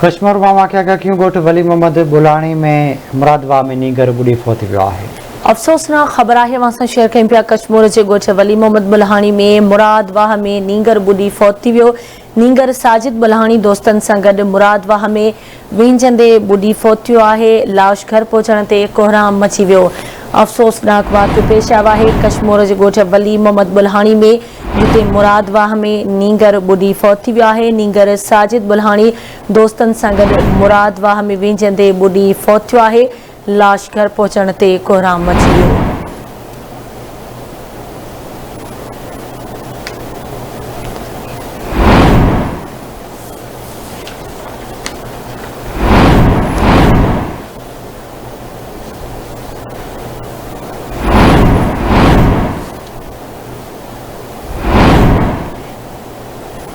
कश्मीर मामा क्या क्यों गोठ वली मोहम्मद बुलानी में मुरादवा में नीगर बुढ़ी फोत वियो है। अफ़सोसनाक ख़बर है असां शेयर कयूं पिया कश्मीर के गोठ वली मोहम्मद बुल्हानी में मुरादवाह में नीगर बुढ़ी फौत थी वियो। नीगर साजिद बुल्हानी दोस्तन सां गॾु मुरादवाह में विंझंदे बुढ़ी फौत थियो आहे। लाश घर पहुचण ते कोहराम मची वियो। अफ़सोसनाक वाक़ियो पेश आयो आहे कश्मीर के गोठ वली मोहम्मद बुल्हानी में, जिते मुरादवाह में नीगर बुढ़ी फौत थी वियो आहे। नीगर साजिद बुल्हानी दोस्तन सां गॾु मुरादवाह में विंझंदे बुढ़ी फौत थियो आहे। लाश घर पहुचण ते कोहराम मची वियो।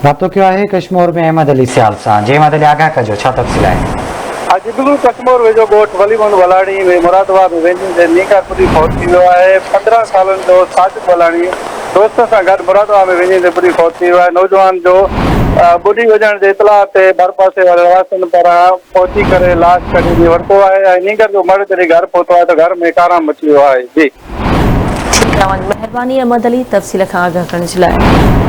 राब्तो कयो आहे कश्मीर में अहमद अली सियाल सां। जी अहमद अली आगाह कजो, छा तफ़सील आहे? आज बिल्कुल कश्मीर वेझो गोठ वली मोहम्मद बुल्हानी में मुरादवा में वेझे नीगर बुढ़ी फौत थी वियो आहे। 15 सालन जो साजिद बुल्हानी दोस्त सां गॾु मुरादवा में वेझे बुढ़ी फौत थी वियो आहे। नौजवान जो बुढ़ी वजण जे इतला ते भर पासे वारे रवासन पारां पहुची करे लाश कढी वरितो आहे ऐं नीगर जो मर्द जॾहिं घर पहुतो आहे त घर में काराम मची वियो आहे। जी मेहरबानी अहमद अली तफ़सील खां आगाह करण जे लाइ।